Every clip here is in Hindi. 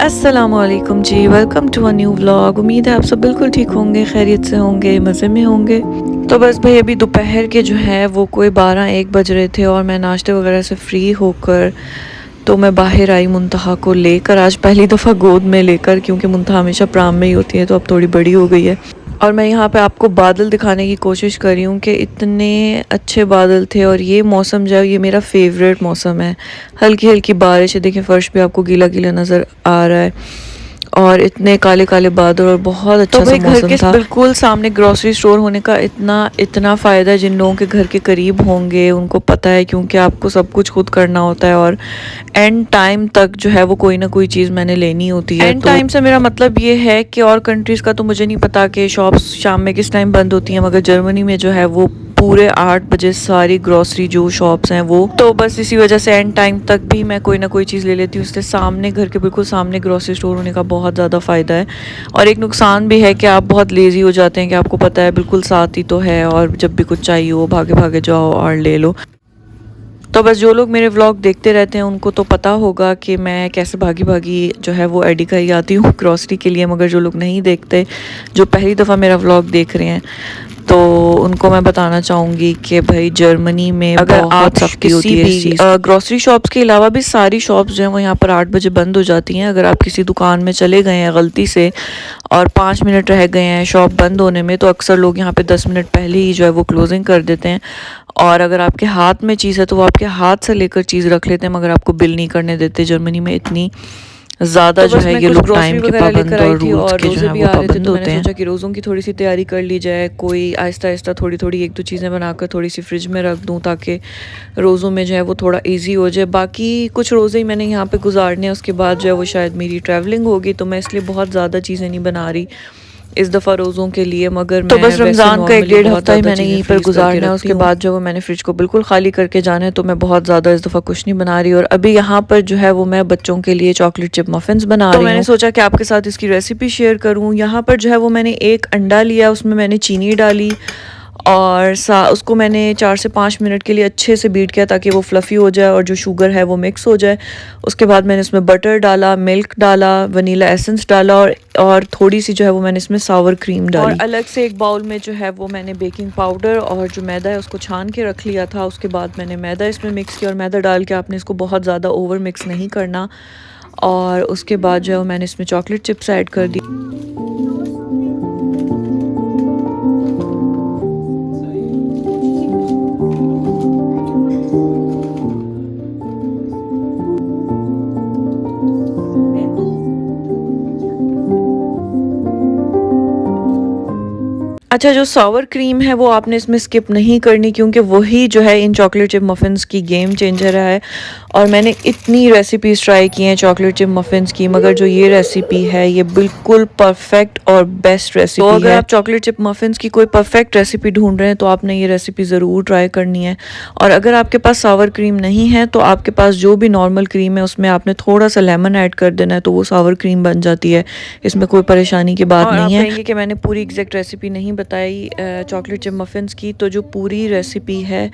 अस्सलामुअलैकुम जी, welcome to a new vlog. उम्मीद है आप सब बिल्कुल ठीक होंगे, खैरियत से होंगे, मज़े में होंगे। तो बस भाई अभी दोपहर के जो है वो कोई 12-1 बज रहे थे और मैं नाश्ते वगैरह से फ्री होकर तो मैं बाहर आई मुंतहा को लेकर, आज पहली दफ़ा गोद में लेकर, क्योंकि मुंतहा हमेशा प्राम में ही होती है तो अब थोड़ी बड़ी हो गई है। और मैं यहाँ पे आपको बादल दिखाने की कोशिश कर रही हूँ कि इतने अच्छे बादल थे। और ये मौसम जो है ये मेरा फेवरेट मौसम है। हल्की हल्की बारिश है, देखिए फ़र्श पे आपको गीला गीला नज़र आ रहा है और इतने काले काले बादल और बहुत अच्छा सा मौसम था। बिल्कुल सामने ग्रोसरी स्टोर होने का इतना फ़ायदा है। जिन लोगों के घर के करीब होंगे उनको पता है, क्योंकि आपको सब कुछ खुद करना होता है और एंड टाइम तक जो है वो कोई ना कोई चीज़ मैंने लेनी होती है। एंड टाइम से मेरा मतलब ये है कि और कंट्रीज़ का तो मुझे नहीं पता कि शॉप्स शाम में किस टाइम बंद होती हैं, मगर जर्मनी में जो है वो पूरे 8 बजे सारी ग्रोसरी जो शॉप्स हैं वो, तो बस इसी वजह से एंड टाइम तक भी मैं कोई ना कोई चीज़ ले लेती हूँ। इससे सामने, घर के बिल्कुल सामने ग्रोसरी स्टोर होने का बहुत ज़्यादा फ़ायदा है। और एक नुकसान भी है कि आप बहुत लेज़ी हो जाते हैं कि आपको पता है बिल्कुल साथ ही तो है और जब भी कुछ चाहिए हो भागे भागे जाओ और ले लो। तो बस जो लोग मेरे व्लॉग देखते रहते हैं उनको तो पता होगा कि मैं कैसे भागी भागी जो है वो एडी खाई आती हूँ ग्रॉसरी के लिए। मगर जो लोग नहीं देखते, जो पहली दफ़ा मेरा व्लॉग देख रहे हैं, तो उनको मैं बताना चाहूँगी कि भाई जर्मनी में अगर आप सख्ती होती है इस चीज़। ग्रॉसरी शॉप्स के अलावा भी सारी शॉप्स जो हैं वो यहाँ पर 8 बजे बंद हो जाती हैं। अगर आप किसी दुकान में चले गए हैं गलती से और 5 मिनट रह गए हैं शॉप बंद होने में, तो अक्सर लोग यहाँ पे 10 मिनट पहले ही जो है वो क्लोजिंग कर देते हैं। और अगर आपके हाथ में चीज़ है तो वो आपके हाथ से लेकर चीज़ रख लेते हैं, मगर आपको बिल नहीं करने देते। जर्मनी में इतनी ज़्यादा जो है ये लोग टाइम के पाबंद और रूल्स के जो है वो पाबंद होते हैं। सोचा कि रोज़ों की थोड़ी सी तैयारी कर ली जाए, कोई आहिस्ता आहिस्ता थोड़ी थोड़ी 1-2 चीज़ें बनाकर थोड़ी सी फ्रिज में रख दूं ताकि रोज़ों में जो है वो थोड़ा इजी हो जाए। बाकी कुछ रोज़े ही मैंने यहाँ पे गुजारने हैं, उसके बाद जो है वो शायद मेरी ट्रैवलिंग होगी, तो मैं इसलिए बहुत ज़्यादा चीज़ें नहीं बना रही इस दफ़ा रोज़ों के लिए। मगर तो बस रमज़ान का 1-1.5 हफ्ता ही मैंने यहीं पर गुजारना है, उसके बाद जो मैंने फ्रिज को बिल्कुल खाली करके जाना है, तो मैं बहुत ज़्यादा इस दफ़ा कुछ नहीं बना रही। और अभी यहाँ पर जो है वो मैं बच्चों के लिए चॉकलेट चिप मफ़िन्स बना रही हूँ। तो मैंने सोचा कि आपके साथ इसकी रेसिपी शेयर करूँ। यहाँ पर जो है वो मैंने एक अंडा लिया, उसमें मैंने चीनी डाली और उसको मैंने 4 से 5 मिनट के लिए अच्छे से बीट किया ताकि वो फ्लफ़ी हो जाए और जो शुगर है वो मिक्स हो जाए। उसके बाद मैंने इसमें बटर डाला, मिल्क डाला, वनीला एसेंस डाला और थोड़ी सी जो है वो मैंने इसमें सावर क्रीम डाली। और अलग से एक बाउल में जो है वो मैंने बेकिंग पाउडर और जो मैदा है उसको छान के रख लिया था। उसके बाद मैंने मैदा इसमें मिक्स किया और मैदा डाल के आपने इसको बहुत ज़्यादा ओवर मिक्स नहीं करना। और उसके बाद जो है मैंने इसमें चॉकलेट चिप्स ऐड कर दी। अच्छा, जो सावर क्रीम है वो आपने इसमें स्किप नहीं करनी, क्योंकि वही जो है इन चॉकलेट चिप मफ़िन्स की गेम चेंजर है। और मैंने इतनी रेसिपीज़ ट्राई की हैं चॉकलेट चिप मफ़िन्स की, मगर जो ये रेसिपी है ये बिल्कुल परफेक्ट और बेस्ट रेसिपी है। तो अगर आप चॉकलेट चिप मफ़िन्स की कोई परफेक्ट रेसिपी ढूंढ रहे हैं तो आपने ये रेसिपी ज़रूर ट्राई करनी है। और अगर आपके पास सावर क्रीम नहीं है तो आपके पास जो भी नॉर्मल क्रीम है उसमें आपने थोड़ा सा लेमन ऐड कर देना है, तो वो सावर क्रीम बन जाती है। इसमें कोई परेशानी की बात नहीं है। कहेंगे कि मैंने पूरी एग्जैक्ट रेसिपी नहीं बताई चॉकलेट चिप मफ़िन्स की, तो जो पूरी रेसिपी है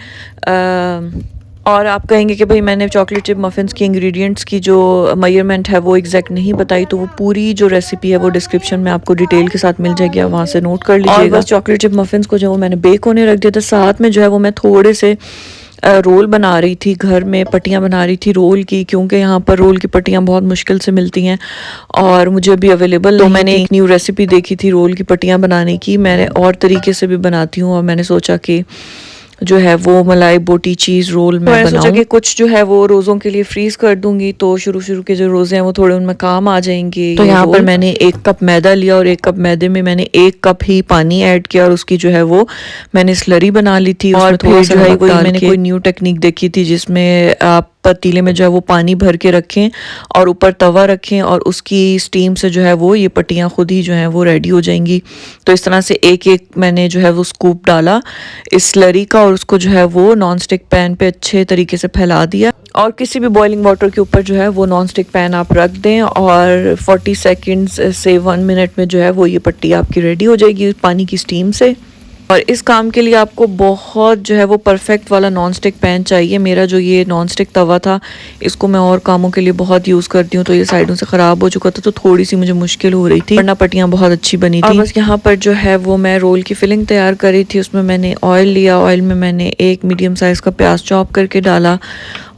और आप कहेंगे कि भाई मैंने चॉकलेट चिप मफ़िन्स की इंग्रेडिएंट्स की जो मेजरमेंट है वो एग्जैक्ट नहीं बताई, तो वो पूरी जो रेसिपी है वो डिस्क्रिप्शन में आपको डिटेल के साथ मिल जाएगी, आप वहाँ से नोट कर लीजिएगा। बस चॉकलेट चिप मफ़िन्स को जो वो मैंने बेक होने रख दिया था, साथ में जो है वो मैं थोड़े से रोल बना रही थी, घर में पट्टियाँ बना रही थी रोल की, क्योंकि यहाँ पर रोल की पट्टियाँ बहुत मुश्किल से मिलती हैं और मुझे अभी अवेलेबल नहीं। तो मैंने एक न्यू रेसिपी देखी थी रोल की पट्टियाँ बनाने की, मैंने और तरीके से भी बनाती हूँ और मैंने सोचा कि जो है वो मलाई बोटी चीज़ रोल मैं सोचा कि कुछ जो है वो रोज़ों के लिए फ्रीज़ कर दूंगी, तो शुरू शुरू के जो रोज़े हैं वो थोड़े उनमें काम आ जाएंगे। तो यहाँ पर मैंने 1 कप मैदा लिया और 1 कप मैदे में मैंने 1 कप ही पानी ऐड किया और उसकी जो है वो मैंने स्लरी बना ली थी। और फिर जो है वही मैंने कोई न्यू टेक्निक देखी थी जिसमें आप पतीले में जो है वो पानी भर के रखें और ऊपर तवा रखें और उसकी स्टीम से जो है वो ये पट्टियाँ खुद ही जो हैं वो रेडी हो जाएंगी। तो इस तरह से एक एक मैंने जो है वो स्कूप डाला इस स्लरी का और उसको जो है वो नॉन स्टिक पैन पे अच्छे तरीके से फैला दिया। और किसी भी बॉइलिंग वाटर के ऊपर जो है वो नॉन स्टिक पैन आप रख दें और 40 सेकंड्स से 1 मिनट में जो है वो ये पट्टी आपकी रेडी हो जाएगी पानी की स्टीम से। और इस काम के लिए आपको बहुत जो है वो परफेक्ट वाला नॉन स्टिक पैन चाहिए। मेरा जो ये नॉन स्टिक तवा था इसको मैं और कामों के लिए बहुत यूज़ करती हूँ, तो ये साइडों से ख़राब हो चुका था तो थोड़ी सी मुझे मुश्किल हो रही थी, वरना पट्टियाँ बहुत अच्छी बनी थी। और बस यहाँ पर जो है वो मैं रोल की फिलिंग तैयार कर रही थी। उसमें मैंने ऑयल लिया, ऑयल में मैंने एक मीडियम साइज़ का प्याज चॉप करके डाला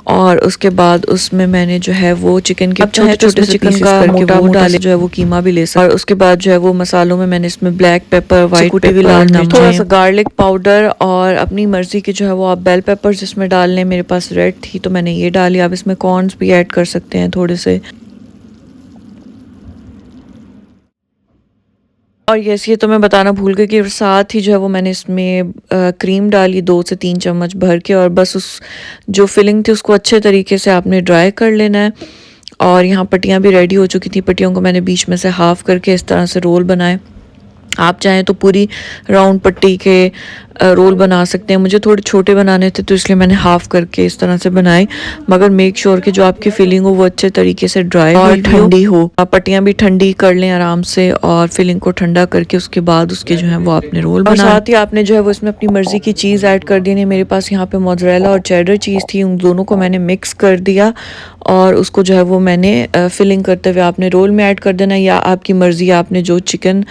और उसके बाद उसमें मैंने जो है वो चिकन के छोटे से चिकन का मोटा डाले जो है वो कीमा भी ले सकते। और उसके बाद जो है वो मसालों में मैंने इसमें ब्लैक पेपर, वाइट पेपर, लाल मिर्च, थोड़ा सा गार्लिक पाउडर और अपनी मर्जी की जो है वो आप बेल पेपर्स इसमें डाल लें। मेरे पास रेड थी तो मैंने ये डाली। आप इसमें कॉर्न्स भी ऐड कर सकते हैं थोड़े से। और यस, ये तो मैं बताना भूल गई कि साथ ही जो है वो मैंने इसमें क्रीम डाली 2 से 3 चम्मच भर के और बस उस जो फिलिंग थी उसको अच्छे तरीके से आपने ड्राई कर लेना है। और यहाँ पट्टियाँ भी रेडी हो चुकी थी। पट्टियों को मैंने बीच में से हाफ करके इस तरह से रोल बनाए। आप चाहें तो पूरी राउंड पट्टी के रोल बना सकते हैं। मुझे थोड़े छोटे बनाने थे तो इसलिए मैंने हाफ करके इस तरह से बनाए, मगर मेक श्योर कि जो आपकी फिलिंग हो वो अच्छे तरीके से ड्राई और ठंडी हो। आप पट्टियाँ भी ठंडी कर लें आराम से और फिलिंग को ठंडा करके उसके बाद उसके जो है वो आपने रोल बना। साथ ही आपने जो है वो इसमें अपनी मर्जी की चीज़ ऐड कर दी। मेरे पास यहाँ पे मोज़रेला और चेडर चीज़ थी, उन दोनों को मैंने मिक्स कर दिया और उसको जो है वो मैंने फिलिंग करते हुए आपने रोल में ऐड कर देना, या आपकी मर्ज़ी आपने जो चिकन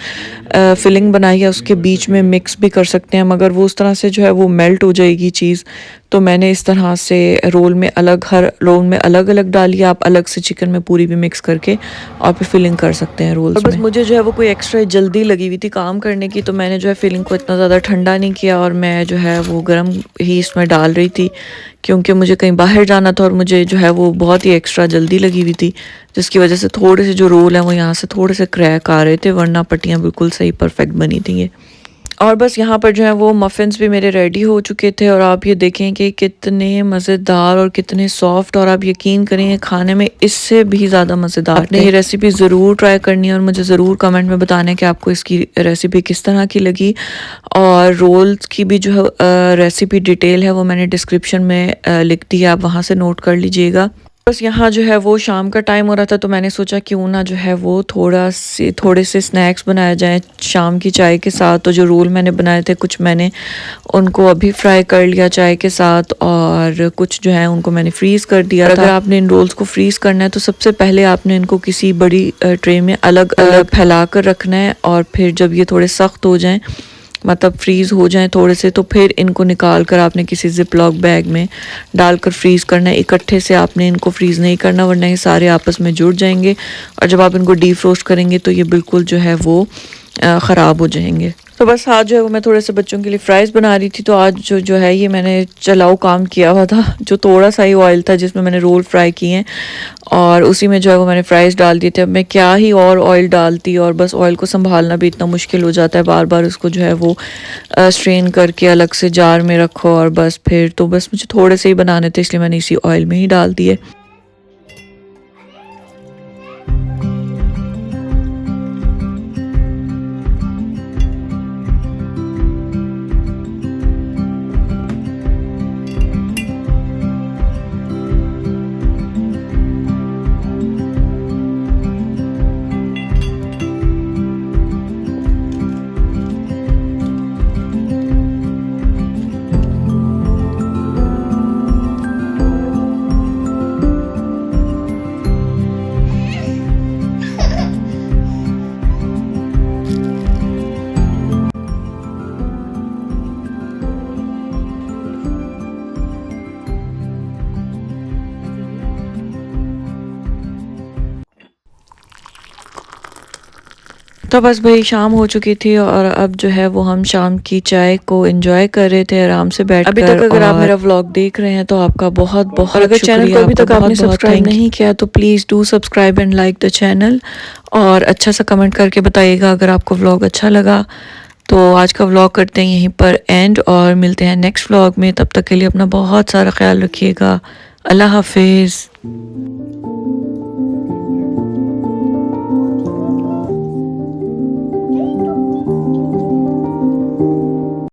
फिलिंग बनाई है उसके बीच में मिक्स भी कर सकते हैं, मगर वो उस तरह से जो है वो मेल्ट हो जाएगी चीज़। तो मैंने इस तरह से रोल में अलग, हर रोल में अलग अलग डाली। आप अलग से चिकन में पूरी भी मिक्स करके और फिर फिलिंग कर सकते हैं रोल्स में। बस मुझे जो है वो कोई एक्स्ट्रा जल्दी लगी हुई थी काम करने की, तो मैंने जो है फिलिंग को इतना ज़्यादा ठंडा नहीं किया और मैं जो है वो गर्म ही इसमें डाल रही थी, क्योंकि मुझे कहीं बाहर जाना था और मुझे जो है वो बहुत ही एक्स्ट्रा जल्दी लगी हुई थी, जिसकी वजह से थोड़े से जो रोल हैं वो यहाँ से थोड़े से क्रैक आ रहे थे, वरना पट्टियाँ बिल्कुल सही परफेक्ट बनी थी ये। और बस यहाँ पर जो है वो मफ़िन्स भी मेरे रेडी हो चुके थे और आप ये देखें कि कितने मज़ेदार और कितने सॉफ्ट, और आप यकीन करें खाने में इससे भी ज़्यादा मज़ेदार। आपने ये रेसिपी ज़रूर ट्राई करनी है और मुझे ज़रूर कमेंट में बताना है कि आपको इसकी रेसिपी किस तरह की लगी। और रोल्स की भी जो है रेसिपी डिटेल है वो मैंने डिस्क्रिप्शन में लिख दी है, आप वहाँ से नोट कर लीजिएगा। बस यहाँ जो है वो शाम का टाइम हो रहा था तो मैंने सोचा क्यों ना जो है वो थोड़े से स्नैक्स बनाया जाए शाम की चाय के साथ। तो जो रोल मैंने बनाए थे कुछ मैंने उनको अभी फ्राई कर लिया चाय के साथ और कुछ जो है उनको मैंने फ्रीज़ कर दिया था। अगर आपने इन रोल्स को फ्रीज़ करना है तो सबसे पहले आपने इनको किसी बड़ी ट्रे में अलग अलग फैला कर रखना है और फिर जब ये थोड़े सख्त हो जाएँ, मतलब फ्रीज़ हो जाएं थोड़े से, तो फिर इनको निकाल कर आपने किसी जिपलॉक बैग में डालकर फ्रीज़ करना है। इकट्ठे से आपने इनको फ्रीज़ नहीं करना, वरना ये सारे आपस में जुड़ जाएंगे और जब आप इनको डीफ्रोस्ट करेंगे तो ये बिल्कुल जो है वो ख़राब हो जाएंगे। तो बस आज जो है वो मैं थोड़े से बच्चों के लिए फ्राइज़ बना रही थी। तो आज जो है ये मैंने चलाऊ काम किया हुआ था, जो थोड़ा सा ही ऑयल था जिसमें मैंने रोल फ्राई किए हैं और उसी में जो है वो मैंने फ्राइज़ डाल दिए थे। अब मैं क्या ही और ऑयल डालती, और बस ऑयल को संभालना भी इतना मुश्किल हो जाता है, बार बार उसको जो है वो स्ट्रेन करके अलग से जार में रखो और बस फिर तो बस मुझे थोड़े से ही बनाने थे इसलिए मैंने इसी ऑयल में ही डाल दिए। तो बस भाई शाम हो चुकी थी और अब जो है वो हम शाम की चाय को एंजॉय कर रहे थे आराम से बैठ अभी तक अगर आप मेरा व्लॉग देख रहे हैं तो आपका बहुत बहुत और अगर चैनल को अभी तक आपने सब्सक्राइब नहीं किया तो please do subscribe and like the channel और अच्छा सा कमेंट करके बताइएगा अगर आपको व्लॉग अच्छा लगा। तो आज का व्लॉग करते हैं यहीं पर एंड और मिलते हैं नेक्स्ट व्लॉग में। तब तक के लिए अपना बहुत सारा ख्याल रखिएगा। अल्लाह हाफिज़।